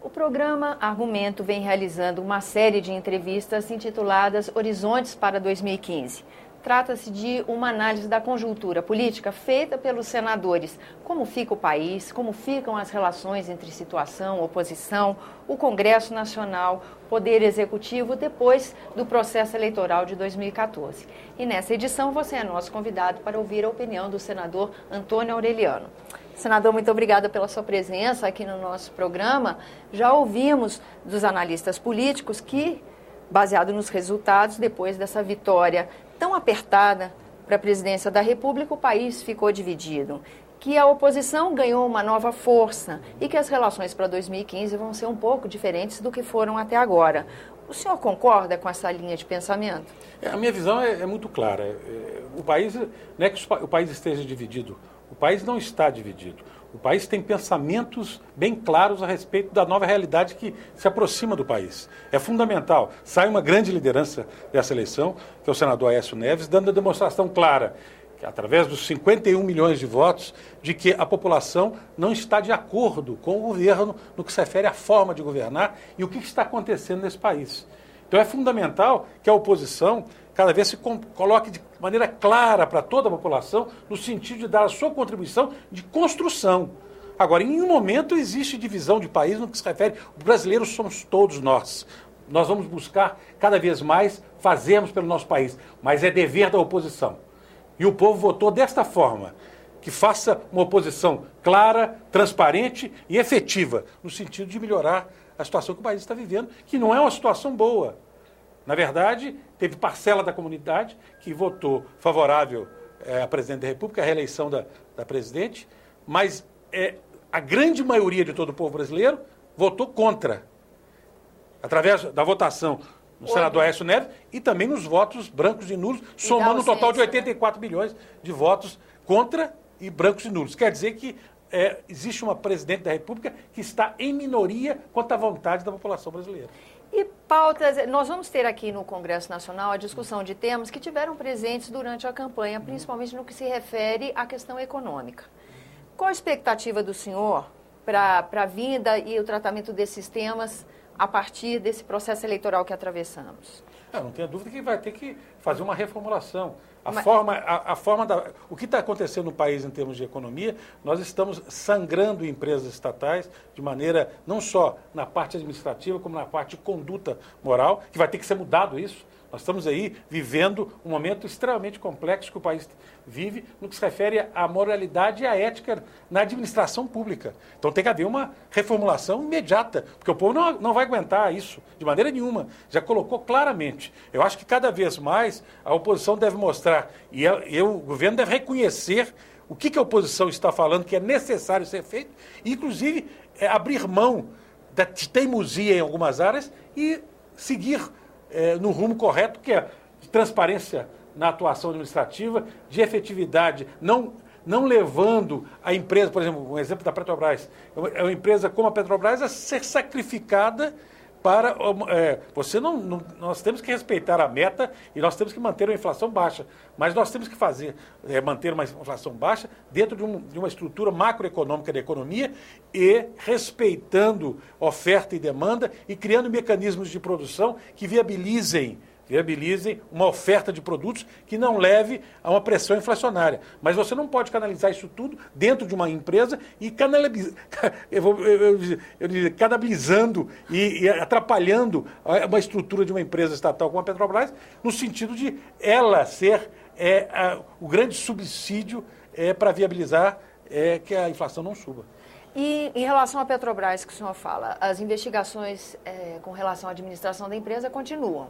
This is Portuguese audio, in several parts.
O programa Argumento vem realizando uma série de entrevistas intituladas Horizontes para 2015. Trata-se de uma análise da conjuntura política feita pelos senadores. Como fica o país, como ficam as relações entre situação, oposição, o Congresso Nacional, Poder Executivo, depois do processo eleitoral de 2014. E nessa edição você é nosso convidado para ouvir a opinião do senador Antônio Aureliano. Senador, muito obrigada pela sua presença aqui no nosso programa. Já ouvimos dos analistas políticos que, baseado nos resultados, depois dessa vitória tão apertada para a presidência da República, o país ficou dividido, que a oposição ganhou uma nova força e que as relações para 2015 vão ser um pouco diferentes do que foram até agora. O senhor concorda com essa linha de pensamento? A minha visão é muito clara. O país, não é que o país esteja dividido, o país não está dividido. O país tem pensamentos bem claros a respeito da nova realidade que se aproxima do país. É fundamental. Sai uma grande liderança dessa eleição, que é o senador Aécio Neves, dando a demonstração clara, que, através dos 51 milhões de votos, de que a população não está de acordo com o governo no que se refere à forma de governar e o que está acontecendo nesse país. Então é fundamental que a oposição cada vez se coloque de maneira clara para toda a população, no sentido de dar a sua contribuição de construção. Agora, em nenhum momento existe divisão de país no que se refere, os brasileiros somos todos nós. Nós vamos buscar cada vez mais fazermos pelo nosso país, mas é dever da oposição. E o povo votou desta forma, que faça uma oposição clara, transparente e efetiva, no sentido de melhorar a situação que o país está vivendo, que não é uma situação boa. Na verdade, teve parcela da comunidade que votou favorável à presidente da República, à reeleição da presidente, mas a grande maioria de todo o povo brasileiro votou contra, através da votação no senador Aécio Neves e também nos votos brancos e nulos, somando um total de 84 milhões de votos contra e brancos e nulos. Quer dizer que existe uma presidente da República que está em minoria quanto à vontade da população brasileira. E pautas, nós vamos ter aqui no Congresso Nacional a discussão de temas que tiveram presentes durante a campanha, principalmente no que se refere à questão econômica. Qual a expectativa do senhor para a vinda e o tratamento desses temas a partir desse processo eleitoral que atravessamos? Não tenho dúvida que vai ter que fazer uma reformulação. O que está acontecendo no país em termos de economia, nós estamos sangrando empresas estatais de maneira não só na parte administrativa, como na parte de conduta moral, que vai ter que ser mudado isso. Nós estamos aí vivendo um momento extremamente complexo que o país vive no que se refere à moralidade e à ética na administração pública. Então tem que haver uma reformulação imediata, porque o povo não vai aguentar isso de maneira nenhuma. Já colocou claramente. Eu acho que cada vez mais a oposição deve mostrar, e o governo deve reconhecer o que a oposição está falando que é necessário ser feito, e inclusive abrir mão de teimosia em algumas áreas e seguir no rumo correto, que é de transparência na atuação administrativa, de efetividade, não levando a empresa, por exemplo, um exemplo da Petrobras, é uma empresa como a Petrobras a ser sacrificada para... nós temos que respeitar a meta e nós temos que manter uma inflação baixa, mas nós temos que manter uma inflação baixa dentro de uma estrutura macroeconômica da economia e respeitando oferta e demanda e criando mecanismos de produção que viabilizem uma oferta de produtos que não leve a uma pressão inflacionária. Mas você não pode canalizar isso tudo dentro de uma empresa e canalizando e atrapalhando uma estrutura de uma empresa estatal como a Petrobras, no sentido de ela ser o grande subsídio para viabilizar que a inflação não suba. E em relação à Petrobras, que o senhor fala, as investigações com relação à administração da empresa continuam.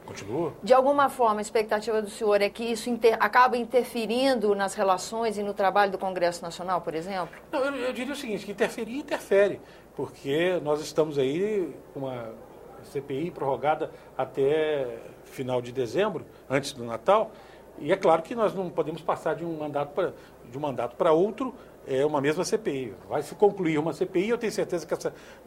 Continua? De alguma forma, a expectativa do senhor é que isso acaba interferindo nas relações e no trabalho do Congresso Nacional, por exemplo? Não, eu diria o seguinte, que interfere, porque nós estamos aí com uma CPI prorrogada até final de dezembro, antes do Natal, e é claro que nós não podemos passar de um mandato para outro, uma mesma CPI. Vai se concluir uma CPI, eu tenho certeza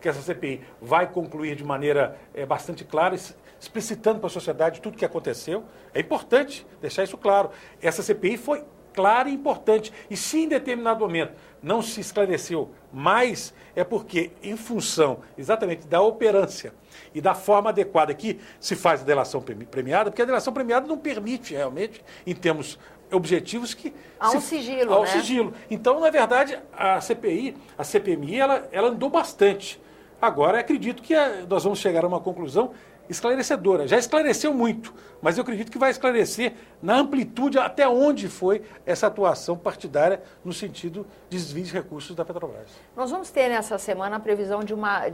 que essa CPI vai concluir de maneira bastante clara, explicitando para a sociedade tudo o que aconteceu. É importante deixar isso claro. Essa CPI foi clara e importante. E se em determinado momento não se esclareceu mais, é porque, em função exatamente da operância e da forma adequada que se faz a delação premiada, porque a delação premiada não permite realmente, em termos objetivos, que... Há um sigilo, há um né? sigilo. Então, na verdade, a CPMI, ela andou bastante. Agora, acredito que nós vamos chegar a uma conclusão esclarecedora. Já esclareceu muito, mas eu acredito que vai esclarecer na amplitude até onde foi essa atuação partidária no sentido de desvio de recursos da Petrobras. Nós vamos ter nessa semana a previsão de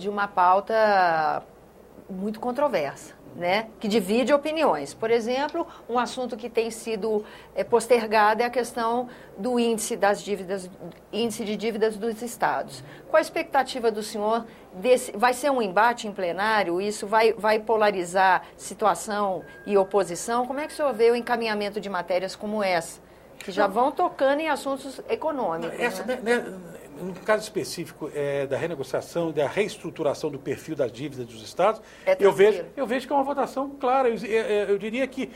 uma pauta muito controversa, né? Que divide opiniões. Por exemplo, um assunto que tem sido postergado é a questão do índice de dívidas dos estados. Qual a expectativa do senhor vai ser um embate em plenário? Isso vai polarizar situação e oposição? Como é que o senhor vê o encaminhamento de matérias como essa, que já vão tocando em assuntos econômicos? No caso específico da renegociação, da reestruturação do perfil das dívidas dos estados, eu vejo que é uma votação clara. Eu diria que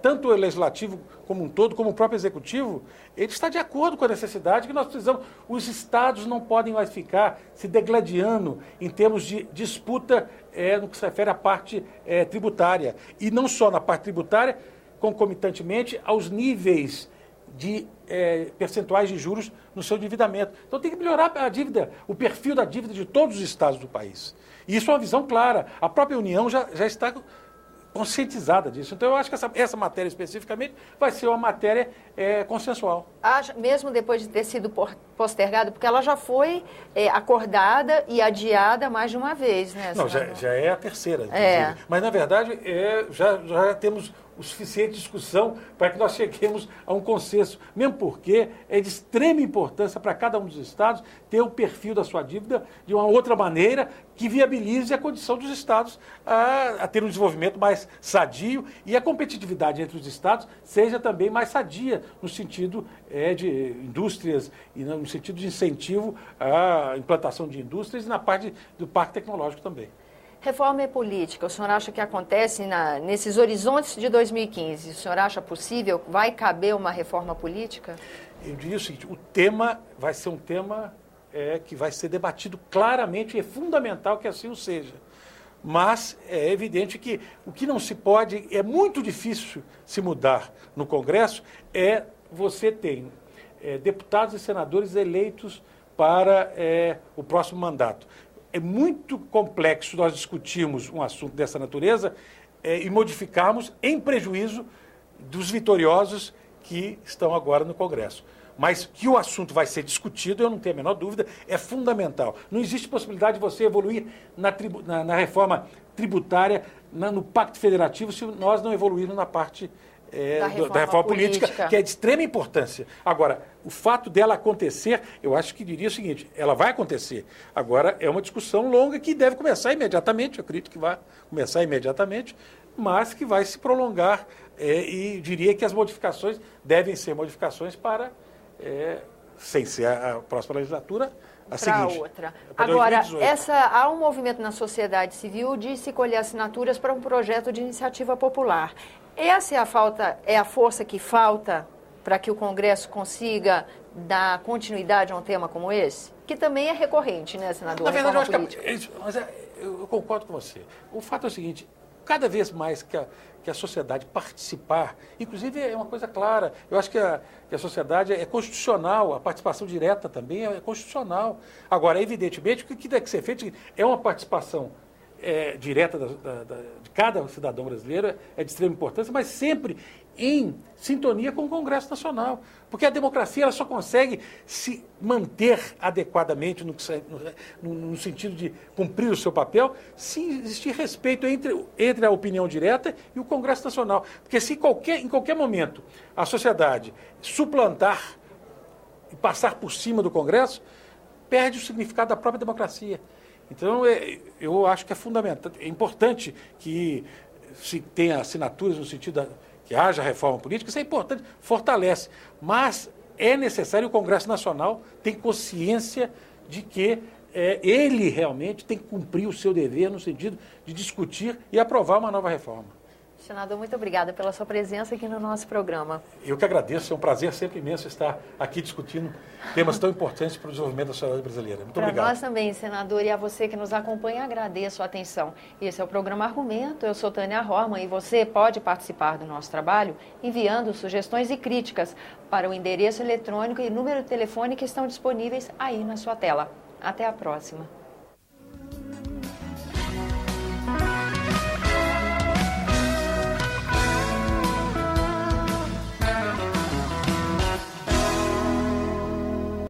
tanto o legislativo como um todo, como o próprio executivo, ele está de acordo com a necessidade que nós precisamos. Os estados não podem mais ficar se degladiando em termos de disputa no que se refere à parte tributária. E não só na parte tributária, concomitantemente aos níveis de percentuais de juros no seu endividamento. Então tem que melhorar a dívida, o perfil da dívida de todos os estados do país. E isso é uma visão clara. A própria União já está conscientizada disso. Então eu acho que essa matéria especificamente vai ser uma matéria consensual. Mesmo depois de ter sido postergada, porque ela já foi acordada e adiada mais de uma vez, né? Não, já é a terceira, inclusive. Mas na verdade já temos o suficiente discussão para que nós cheguemos a um consenso, mesmo porque é de extrema importância para cada um dos estados ter o perfil da sua dívida de uma outra maneira que viabilize a condição dos estados a ter um desenvolvimento mais sadio e a competitividade entre os estados seja também mais sadia no sentido de indústrias e no sentido de incentivo à implantação de indústrias e na parte do parque tecnológico também. Reforma política, o senhor acha que acontece nesses horizontes de 2015? O senhor acha possível? Vai caber uma reforma política? Eu diria o seguinte, o tema vai ser um tema que vai ser debatido claramente e é fundamental que assim o seja. Mas é evidente que o que não se pode, é muito difícil se mudar no Congresso, você ter deputados e senadores eleitos para o próximo mandato. É muito complexo nós discutirmos um assunto dessa natureza e modificarmos em prejuízo dos vitoriosos que estão agora no Congresso. Mas que o assunto vai ser discutido, eu não tenho a menor dúvida, é fundamental. Não existe possibilidade de você evoluir na reforma tributária, no Pacto Federativo, se nós não evoluirmos na parte da reforma política, que é de extrema importância. Agora, o fato dela acontecer, eu acho que diria o seguinte, ela vai acontecer. Agora, é uma discussão longa que deve começar imediatamente, eu acredito que vai começar imediatamente, mas que vai se prolongar e diria que as modificações devem ser modificações para, sem ser a próxima legislatura, a seguinte. Outra. Agora, há um movimento na sociedade civil de se colher assinaturas para um projeto de iniciativa popular. Essa é a força que falta para que o Congresso consiga dar continuidade a um tema como esse? Que também é recorrente, né, senador? Na verdade, eu concordo com você. O fato é o seguinte, cada vez mais que a sociedade participar, inclusive é uma coisa clara, eu acho que a sociedade é constitucional, a participação direta também é constitucional. Agora, evidentemente, o que deve ser feito é uma participação direta de cada cidadão brasileiro, é de extrema importância, mas sempre em sintonia com o Congresso Nacional. Porque a democracia ela só consegue se manter adequadamente no sentido de cumprir o seu papel se existir respeito entre a opinião direta e o Congresso Nacional. Porque se em qualquer momento a sociedade suplantar e passar por cima do Congresso, perde o significado da própria democracia. Então, eu acho que é fundamental, é importante que se tenha assinaturas no sentido que haja reforma política, isso é importante, fortalece. Mas é necessário, o Congresso Nacional tem consciência de que ele realmente tem que cumprir o seu dever no sentido de discutir e aprovar uma nova reforma. Senador, muito obrigada pela sua presença aqui no nosso programa. Eu que agradeço, é um prazer sempre imenso estar aqui discutindo temas tão importantes para o desenvolvimento da sociedade brasileira. Muito obrigado. Para nós também, senador, e a você que nos acompanha, agradeço a atenção. Esse é o programa Argumento, eu sou Tânia Horman e você pode participar do nosso trabalho enviando sugestões e críticas para o endereço eletrônico e número de telefone que estão disponíveis aí na sua tela. Até a próxima.